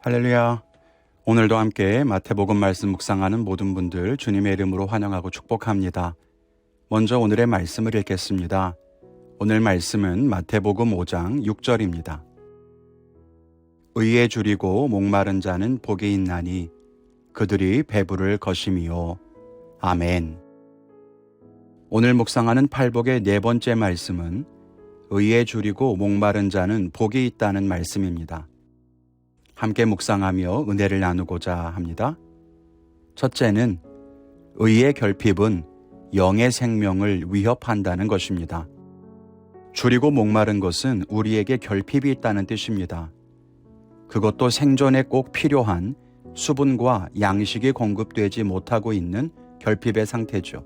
할렐루야. 오늘도 함께 마태복음 말씀 묵상하는 모든 분들 주님의 이름으로 환영하고 축복합니다. 먼저 오늘의 말씀을 읽겠습니다. 오늘 말씀은 마태복음 5장 6절입니다. 의에 줄이고 목마른 자는 복이 있나니 그들이 배부를 것임이요. 아멘. 오늘 묵상하는 팔복의 네 번째 말씀은 의에 줄이고 목마른 자는 복이 있다는 말씀입니다. 함께 묵상하며 은혜를 나누고자 합니다. 첫째는 의의 결핍은 영의 생명을 위협한다는 것입니다. 줄이고 목마른 것은 우리에게 결핍이 있다는 뜻입니다. 그것도 생존에 꼭 필요한 수분과 양식이 공급되지 못하고 있는 결핍의 상태죠.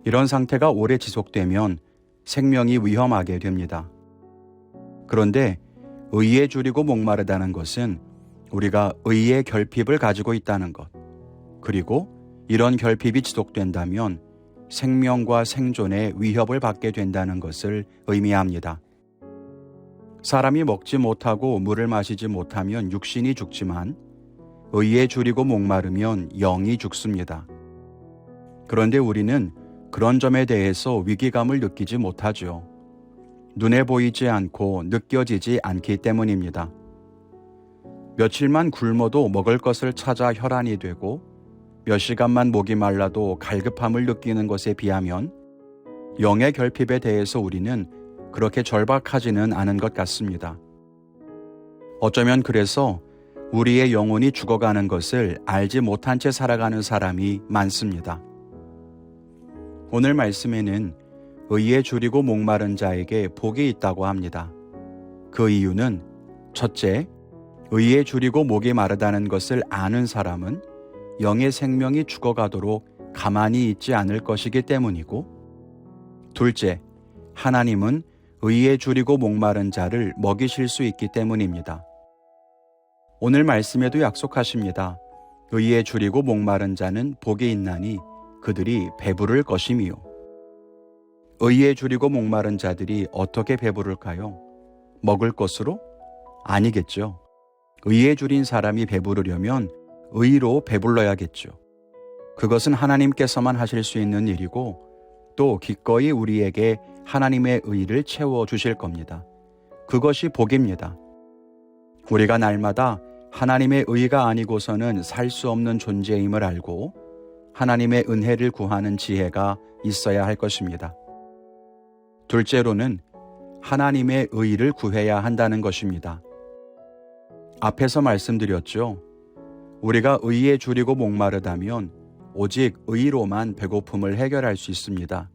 이런 상태가 오래 지속되면 생명이 위험하게 됩니다. 그런데 의에 줄이고 목마르다는 것은 우리가 의의 결핍을 가지고 있다는 것, 그리고 이런 결핍이 지속된다면 생명과 생존에 위협을 받게 된다는 것을 의미합니다. 사람이 먹지 못하고 물을 마시지 못하면 육신이 죽지만 의에 줄이고 목마르면 영이 죽습니다. 그런데 우리는 그런 점에 대해서 위기감을 느끼지 못하죠. 눈에 보이지 않고 느껴지지 않기 때문입니다. 며칠만 굶어도 먹을 것을 찾아 혈안이 되고 몇 시간만 목이 말라도 갈급함을 느끼는 것에 비하면 영의 결핍에 대해서 우리는 그렇게 절박하지는 않은 것 같습니다. 어쩌면 그래서 우리의 영혼이 죽어가는 것을 알지 못한 채 살아가는 사람이 많습니다. 오늘 말씀에는 의에 줄이고 목마른 자에게 복이 있다고 합니다. 그 이유는 첫째, 의에 줄이고 목이 마르다는 것을 아는 사람은 영의 생명이 죽어가도록 가만히 있지 않을 것이기 때문이고, 둘째, 하나님은 의에 줄이고 목마른 자를 먹이실 수 있기 때문입니다. 오늘 말씀에도 약속하십니다. 의에 줄이고 목마른 자는 복이 있나니 그들이 배부를 것임이요. 의에 줄이고 목마른 자들이 어떻게 배부를까요? 먹을 것으로? 아니겠죠. 의에 줄인 사람이 배부르려면 의로 배불러야겠죠. 그것은 하나님께서만 하실 수 있는 일이고 또 기꺼이 우리에게 하나님의 의를 채워주실 겁니다. 그것이 복입니다. 우리가 날마다 하나님의 의가 아니고서는 살 수 없는 존재임을 알고 하나님의 은혜를 구하는 지혜가 있어야 할 것입니다. 둘째로는 하나님의 의를 구해야 한다는 것입니다. 앞에서 말씀드렸죠. 우리가 의에 줄이고 목마르다면 오직 의로만 배고픔을 해결할 수 있습니다.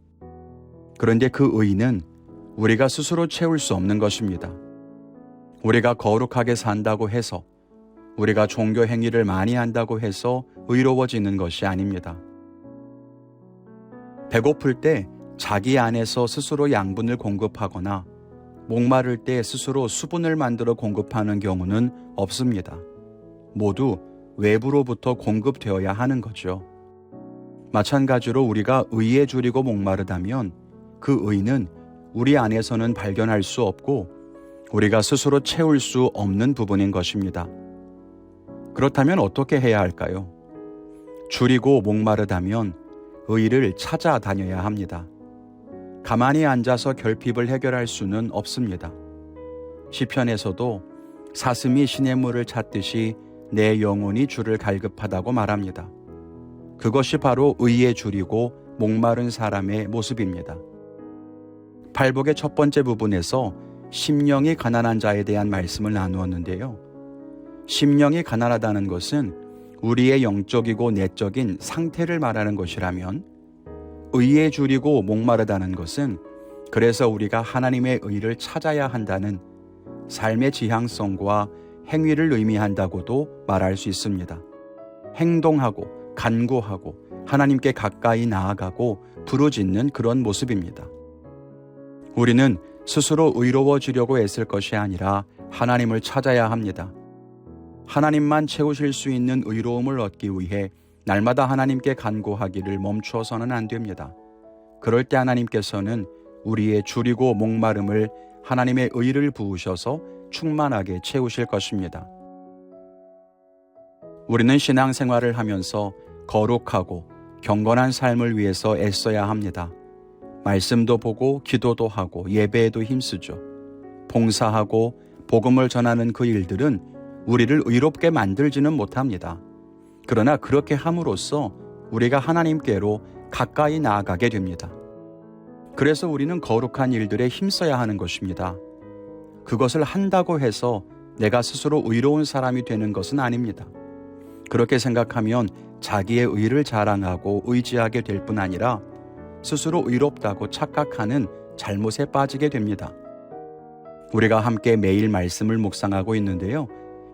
그런데 그 의는 우리가 스스로 채울 수 없는 것입니다. 우리가 거룩하게 산다고 해서, 우리가 종교 행위를 많이 한다고 해서 의로워지는 것이 아닙니다. 배고플 때 자기 안에서 스스로 양분을 공급하거나 목마를 때 스스로 수분을 만들어 공급하는 경우는 없습니다. 모두 외부로부터 공급되어야 하는 거죠. 마찬가지로 우리가 의에 줄이고 목마르다면 그 의는 우리 안에서는 발견할 수 없고 우리가 스스로 채울 수 없는 부분인 것입니다. 그렇다면 어떻게 해야 할까요? 줄이고 목마르다면 의를 찾아다녀야 합니다. 가만히 앉아서 결핍을 해결할 수는 없습니다. 시편에서도 사슴이 시냇물을 찾듯이 내 영혼이 주를 갈급하다고 말합니다. 그것이 바로 의에 줄이고 목마른 사람의 모습입니다. 팔복의 첫 번째 부분에서 심령이 가난한 자에 대한 말씀을 나누었는데요. 심령이 가난하다는 것은 우리의 영적이고 내적인 상태를 말하는 것이라면 의에 줄이고 목마르다는 것은 그래서 우리가 하나님의 의를 찾아야 한다는 삶의 지향성과 행위를 의미한다고도 말할 수 있습니다. 행동하고 간구하고 하나님께 가까이 나아가고 부르짖는 그런 모습입니다. 우리는 스스로 의로워지려고 애쓸 것이 아니라 하나님을 찾아야 합니다. 하나님만 채우실 수 있는 의로움을 얻기 위해 날마다 하나님께 간구하기를 멈추어서는 안 됩니다. 그럴 때 하나님께서는 우리의 줄이고 목마름을 하나님의 의를 부으셔서 충만하게 채우실 것입니다. 우리는 신앙생활을 하면서 거룩하고 경건한 삶을 위해서 애써야 합니다. 말씀도 보고 기도도 하고 예배에도 힘쓰죠. 봉사하고 복음을 전하는 그 일들은 우리를 의롭게 만들지는 못합니다. 그러나 그렇게 함으로써 우리가 하나님께로 가까이 나아가게 됩니다. 그래서 우리는 거룩한 일들에 힘써야 하는 것입니다. 그것을 한다고 해서 내가 스스로 의로운 사람이 되는 것은 아닙니다. 그렇게 생각하면 자기의 의를 자랑하고 의지하게 될 뿐 아니라 스스로 의롭다고 착각하는 잘못에 빠지게 됩니다. 우리가 함께 매일 말씀을 묵상하고 있는데요.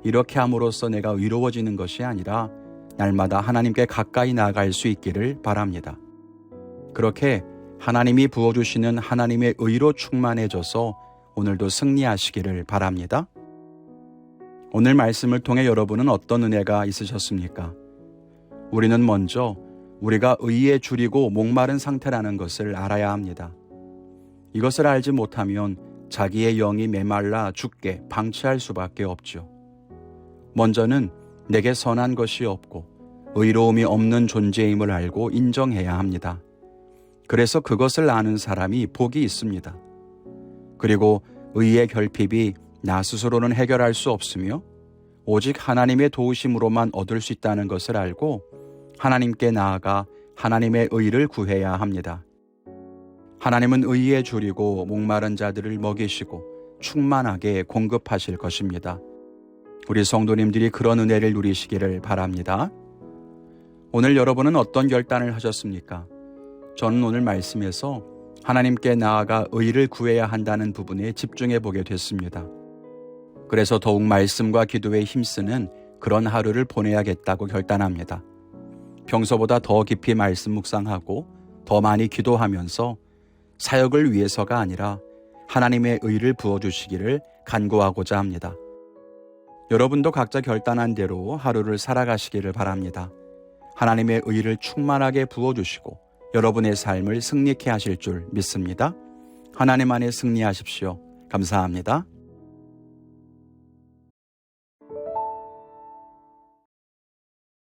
이렇게 함으로써 내가 의로워지는 것이 아니라 날마다 하나님께 가까이 나아갈 수 있기를 바랍니다. 그렇게 하나님이 부어주시는 하나님의 의로 충만해져서 오늘도 승리하시기를 바랍니다. 오늘 말씀을 통해 여러분은 어떤 은혜가 있으셨습니까? 우리는 먼저 우리가 의에 줄이고 목마른 상태라는 것을 알아야 합니다. 이것을 알지 못하면 자기의 영이 메말라 죽게 방치할 수밖에 없죠. 먼저는 내게 선한 것이 없고 의로움이 없는 존재임을 알고 인정해야 합니다. 그래서 그것을 아는 사람이 복이 있습니다. 그리고 의의 결핍이 나 스스로는 해결할 수 없으며 오직 하나님의 도우심으로만 얻을 수 있다는 것을 알고 하나님께 나아가 하나님의 의를 구해야 합니다. 하나님은 의에 줄이고 목마른 자들을 먹이시고 충만하게 공급하실 것입니다. 우리 성도님들이 그런 은혜를 누리시기를 바랍니다. 오늘 여러분은 어떤 결단을 하셨습니까? 저는 오늘 말씀에서 하나님께 나아가 의를 구해야 한다는 부분에 집중해 보게 됐습니다. 그래서 더욱 말씀과 기도에 힘쓰는 그런 하루를 보내야겠다고 결단합니다. 평소보다 더 깊이 말씀 묵상하고 더 많이 기도하면서 사역을 위해서가 아니라 하나님의 의를 부어주시기를 간구하고자 합니다. 여러분도 각자 결단한 대로 하루를 살아가시기를 바랍니다. 하나님의 의를 충만하게 부어주시고 여러분의 삶을 승리케 하실 줄 믿습니다. 하나님 안에 승리하십시오. 감사합니다.